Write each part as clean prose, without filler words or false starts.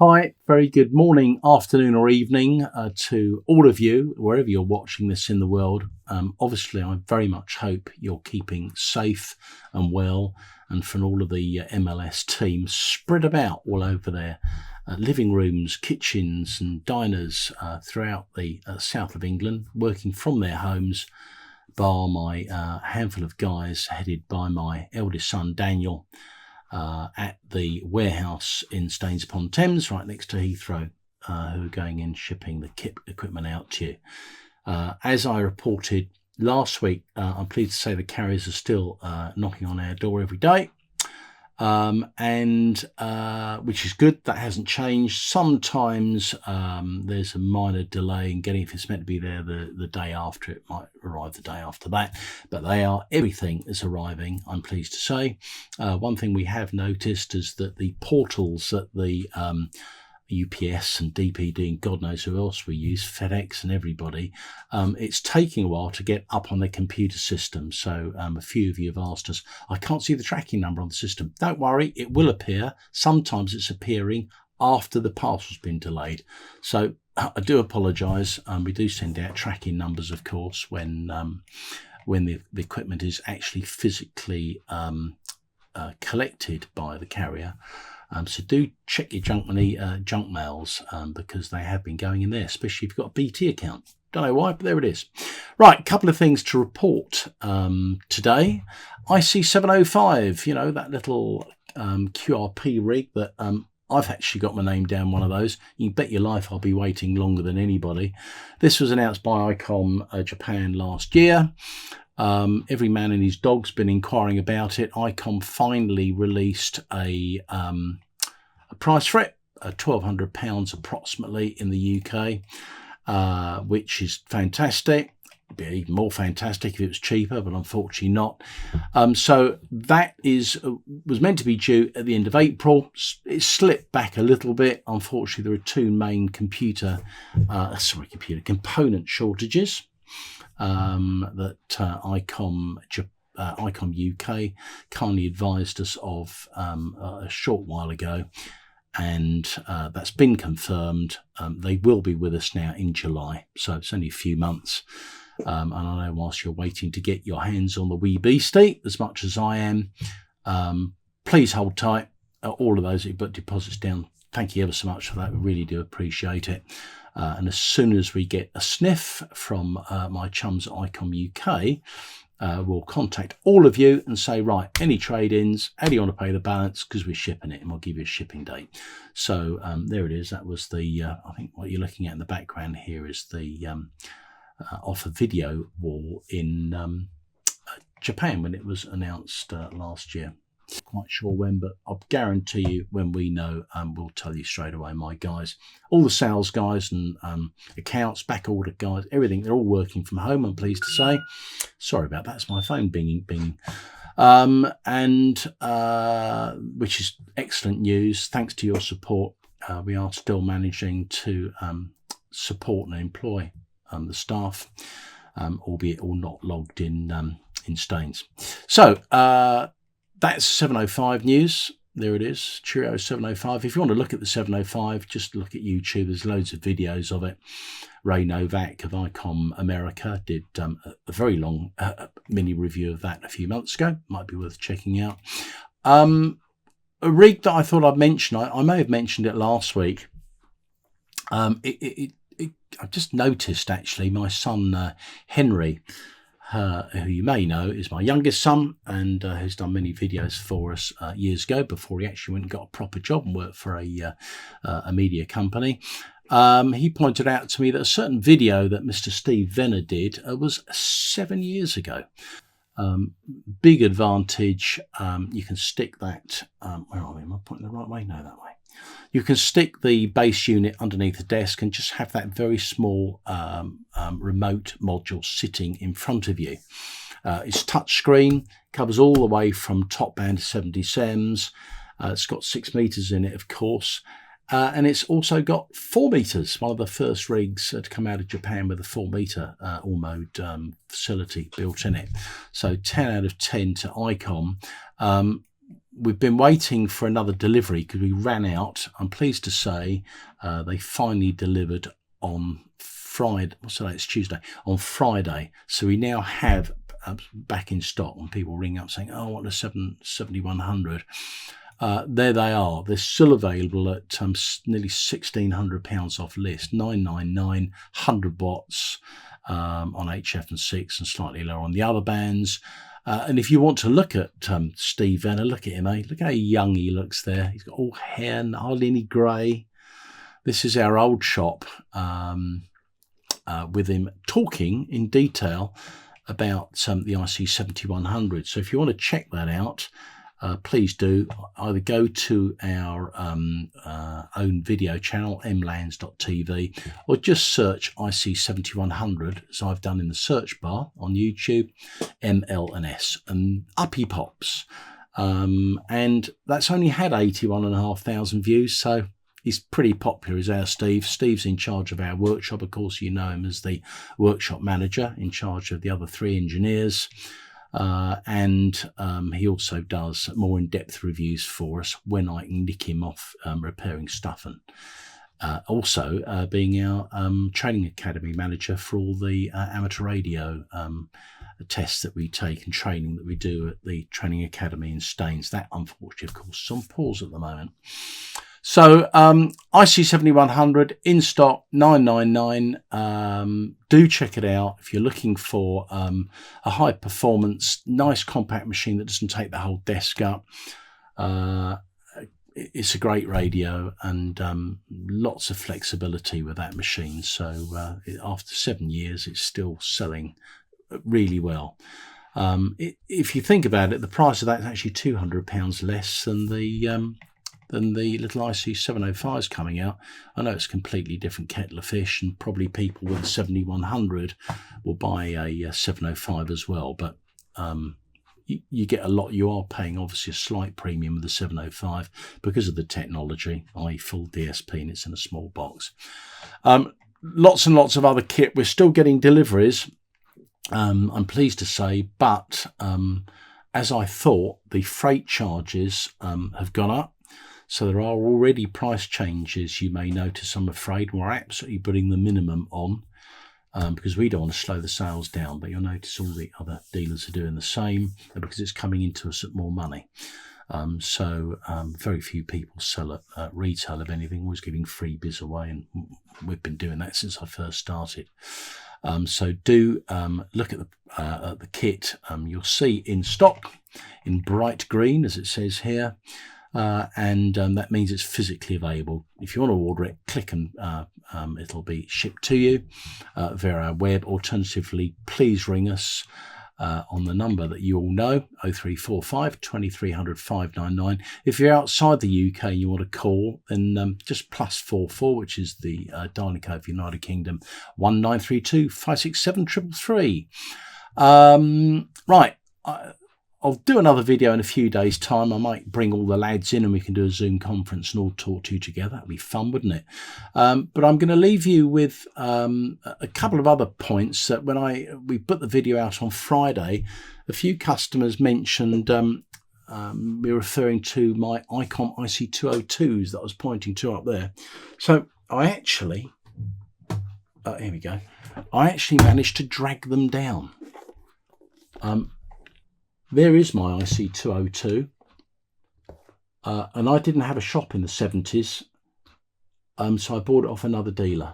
Hi, very good morning, afternoon or evening to all of you, wherever you're watching this in the world. Obviously, I very much hope you're keeping safe and well, and from all of the ML&S team spread about all over their living rooms, kitchens and diners throughout the south of England, working from their homes, bar my handful of guys headed by my eldest son, Daniel, at the warehouse in Staines-upon-Thames, right next to Heathrow, who are going in shipping the kit equipment out to you. As I reported last week, I'm pleased to say the carriers are still knocking on our door every day, which is good. That hasn't changed. Sometimes there's a minor delay in getting, if it's meant to be there the day after, it might arrive the day after that, but everything is arriving, I'm pleased to say. One thing we have noticed is that the portals that the UPS and DPD and God knows who else we use, FedEx and everybody, it's taking a while to get up on the computer system. So a few of you have asked us, I can't see the tracking number on the system. Don't worry, it will appear. Sometimes it's appearing after the parcel's been delayed. So I do apologise. We do send out tracking numbers, of course, when the equipment is actually physically collected by the carrier. So do check your junk mails because they have been going in there, especially if you've got a BT account. Don't know why, but there it is. Right, a couple of things to report today. IC-705, you know, that little QRP rig that I've actually got my name down one of those. You can bet your life I'll be waiting longer than anybody. This was announced by Icom Japan last year. Every man and his dog's been inquiring about it. Icom finally released a price for it, £1,200 approximately in the UK, which is fantastic. It'd be even more fantastic if it was cheaper, but unfortunately not. So that was meant to be due at the end of April. It slipped back a little bit. Unfortunately, there are two main component shortages that Icom UK kindly advised us of a short while ago, and that's been confirmed. They will be with us now in July, so it's only a few months. And I know whilst you're waiting to get your hands on the wee beastie, as much as I am, please hold tight. All of those who put deposits down, thank you ever so much for that. We really do appreciate it. And as soon as we get a sniff from my chums at Icom UK, we'll contact all of you and say, right, any trade-ins, how do you want to pay the balance? Because we're shipping it, and we'll give you a shipping date. So there it is. That was the, I think what you're looking at in the background here is the offer video wall in Japan when it was announced last year. Quite sure when, but I'll guarantee you when we know, we'll tell you straight away, my guys. All the sales guys and accounts, back order guys, everything, they're all working from home, I'm pleased to say. Sorry about that, it's my phone binging. Which is excellent news. Thanks to your support, we are still managing to support and employ the staff, albeit all not logged in Staines. So that's 705 news. There it is, Cheerio 705. If you want to look at the 705, just look at YouTube. There's loads of videos of it. Ray Novak of Icom America did a very long mini review of that a few months ago. Might be worth checking out. A rig that I thought I'd mention, I may have mentioned it last week. I just noticed, actually, my son Henry, who you may know is my youngest son and has done many videos for us years ago before he actually went and got a proper job and worked for a media company. He pointed out to me that a certain video that Mr. Steve Venner did was 7 years ago. Big advantage. You can stick that, where are we? Am I pointing the right way? No, that way. You can stick the base unit underneath the desk and just have that very small remote module sitting in front of you. It's touch screen, covers all the way from top band to 77s. It's got 6 meters in it, of course. And it's also got 4 meters, one of the first rigs to come out of Japan with a 4 meter all mode facility built in it. So 10 out of 10 to Icom. we've been waiting for another delivery because we ran out. I'm pleased to say they finally delivered on Friday. What's today? It's Tuesday. On Friday. So we now have back in stock. When people ring up saying, oh, I want a 7100. There they are. They're still available at nearly £1,600 off list. 999, 100 watts on HF and 6 and slightly lower on the other bands. And if you want to look at Steve Venner, look at him, eh? Look how young he looks there. He's got all hair and hardly any grey. This is our old shop with him talking in detail about the IC-70100. So if you want to check that out, please do either go to our own video channel, ML&S.tv, or just search IC-70100, as I've done in the search bar on YouTube, ML&S, and up he pops. And that's only had 81,500 views, so he's pretty popular, is our Steve. Steve's in charge of our workshop. Of course, you know him as the workshop manager, in charge of the other 3 engineers. And he also does more in-depth reviews for us when I can nick him off repairing stuff, and also being our training academy manager for all the amateur radio tests that we take and training that we do at the training academy in Staines. That unfortunately, of course, is on pause at the moment. So IC-70100 in stock, 999. Do check it out if you're looking for a high performance, nice compact machine that doesn't take the whole desk up. It's a great radio and lots of flexibility with that machine. So after 7 years, it's still selling really well. If you think about it, the price of that is actually £200 less than the little IC-705 is coming out. I know it's a completely different kettle of fish, and probably people with a 7100 will buy a 705 as well, but you get a lot. You are paying obviously a slight premium with the 705 because of the technology, i.e. full DSP, and it's in a small box. Lots and lots of other kit. We're still getting deliveries, I'm pleased to say, but as I thought, the freight charges have gone up. So there are already price changes you may notice, I'm afraid. We're absolutely putting the minimum on because we don't want to slow the sales down, but you'll notice all the other dealers are doing the same because it's coming into us at more money. Very few people sell at retail, if anything, always giving freebies away, and we've been doing that since I first started. So do look at the kit. You'll see in stock in bright green, as it says here. And that means it's physically available. If you want to order it, click and it'll be shipped to you via our web. Alternatively, please ring us on the number that you all know, 0345 2300 599. If you're outside the UK and you want to call, then just +44, which is the dialing code for United Kingdom, 1932 567 333. Right. I'll do another video in a few days' time. I might bring all the lads in and we can do a Zoom conference and all talk to you together. That'd be fun, wouldn't it? But I'm going to leave you with a couple of other points that when we put the video out on Friday, a few customers mentioned me referring to my Icom IC-202s that I was pointing to up there. So I actually, here we go. I actually managed to drag them down. There is my IC-202, and I didn't have a shop in the 70s, so I bought it off another dealer.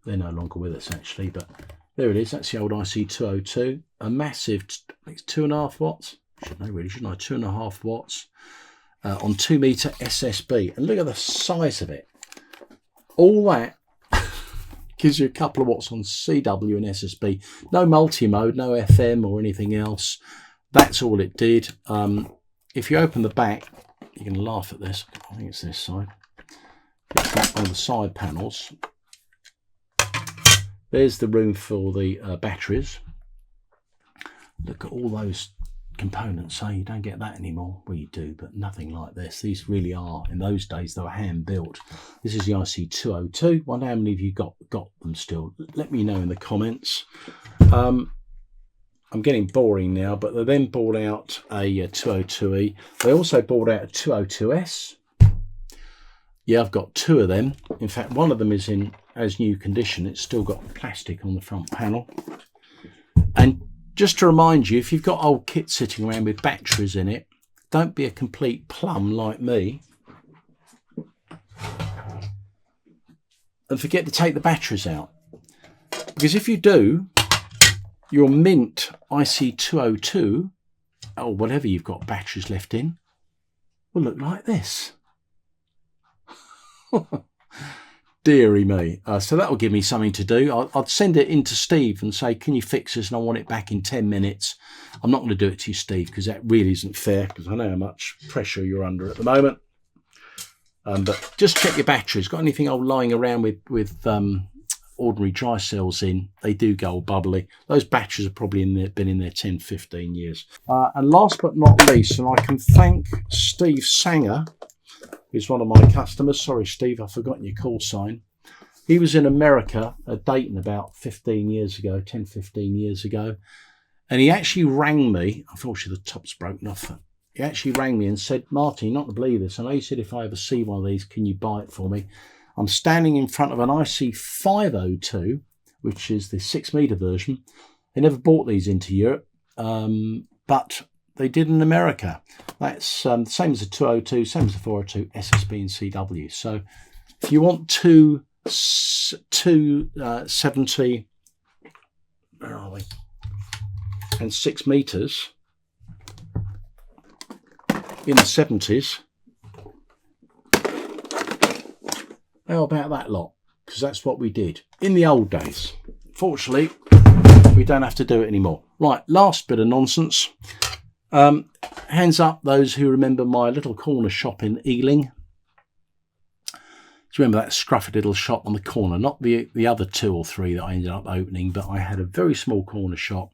They're no longer with us, actually, but there it is. That's the old IC-202, a massive, it's 2.5 watts. Should know really, shouldn't I? 2.5 watts on 2 meter SSB, and look at the size of it. All that gives you a couple of watts on CW and SSB. No multi-mode, no FM or anything else. That's all it did. If you open the back, you can laugh at this. I think it's this side. It's back on the side panels. There's the room for the batteries. Look at all those components. So you don't get that anymore. Well, you do, but nothing like this. These really are, in those days, they were hand built. This is the IC-202. Wonder how many of you got them still. Let me know in the comments. I'm getting boring now, but they then bought out a 202E. They also bought out a 202S. Yeah, I've got two of them. In fact, one of them is in as new condition. It's still got plastic on the front panel. And just to remind you, if you've got old kit sitting around with batteries in it, don't be a complete plum like me and forget to take the batteries out. Because if you do, your mint IC-202, or whatever you've got batteries left in, will look like this. Deary me. So that will give me something to do. I'd send it in to Steve and say, can you fix this? And I want it back in 10 minutes. I'm not going to do it to you, Steve, because that really isn't fair, because I know how much pressure you're under at the moment. But just check your batteries. Got anything old lying around with ordinary dry cells in? They do go all bubbly. Those batteries have probably been in there 10, 15 years. And last but not least, and I can thank Steve Sanger, who's one of my customers. Sorry, Steve, I've forgotten your call sign. He was in America at Dayton about 15 years ago, 10, 15 years ago. And he actually rang me. Unfortunately, the top's broken off. He actually rang me and said, Martin, not to believe this. I know you said if I ever see one of these, can you buy it for me? I'm standing in front of an IC-502, which is the 6-meter version. They never bought these into Europe, but they did in America. That's the same as the 202, same as the 402, SSB and CW. So if you want 270, where are we? And 6 meters in the 70s, how about that lot? Because that's what we did in the old days. Fortunately, we don't have to do it anymore. Right, last bit of nonsense. Hands up those who remember my little corner shop in Ealing. Do you remember that scruffy little shop on the corner? Not the other 2 or 3 that I ended up opening, but I had a very small corner shop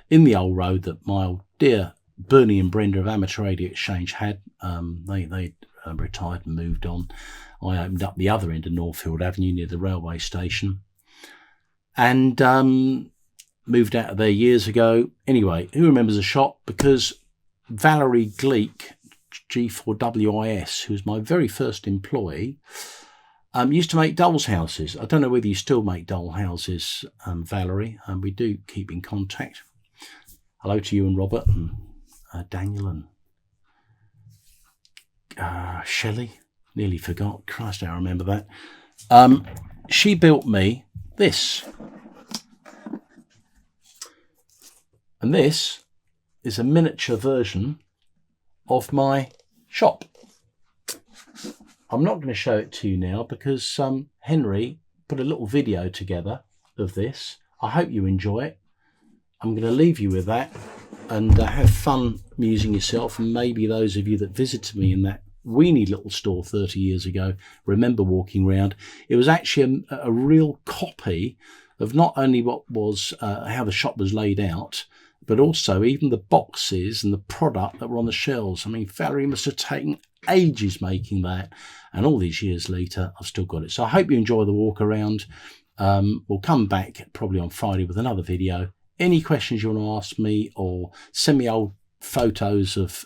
in the old road that my old dear Bernie and Brenda of Amateur Radio Exchange had. They retired and moved on. I opened up the other end of Northfield Avenue near the railway station, and moved out of there years ago. Anyway, who remembers the shop? Because Valerie Gleek, G4WIS, who was my very first employee, used to make dolls' houses. I don't know whether you still make doll houses, Valerie, and we do keep in contact. Hello to you and Robert and Daniel and Shelley. Nearly forgot. Christ, I remember that. She built me this. And this is a miniature version of my shop. I'm not going to show it to you now because Henry put a little video together of this. I hope you enjoy it. I'm going to leave you with that and have fun amusing yourself. And maybe those of you that visited me in that weeny little store 30 years ago remember walking around. It was actually a real copy of not only what was how the shop was laid out, but also even the boxes and the product that were on the shelves. I mean, Valerie must have taken ages making that, and all these years later I've still got it. So I hope you enjoy the walk around. We'll come back probably on Friday with another video. Any questions you want to ask me, or send me old photos of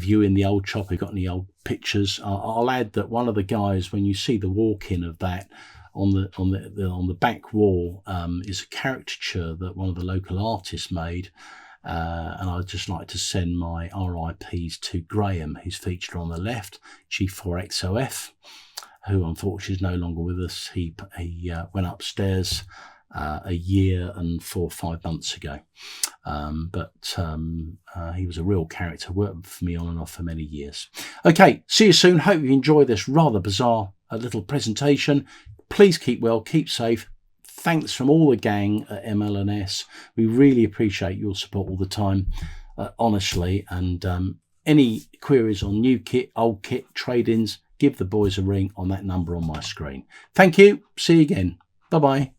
you in the old shop. If you've got any old pictures, I'll add that one of the guys, when you see the walk-in of that, on the back wall is a caricature that one of the local artists made, and I'd just like to send my RIPs to Graham, who's featured on the left, G4XOF, who unfortunately is no longer with us. He went upstairs a year and 4 or 5 months ago, but he was a real character, worked for me on and off for many years. Okay, see you soon. Hope you enjoy this rather bizarre little presentation. Please keep well, keep safe. Thanks from all the gang at ML&S. We really appreciate your support all the time, honestly. And any queries on new kit, old kit, trade-ins, give the boys a ring on that number on my screen. Thank you. See you again. Bye-bye.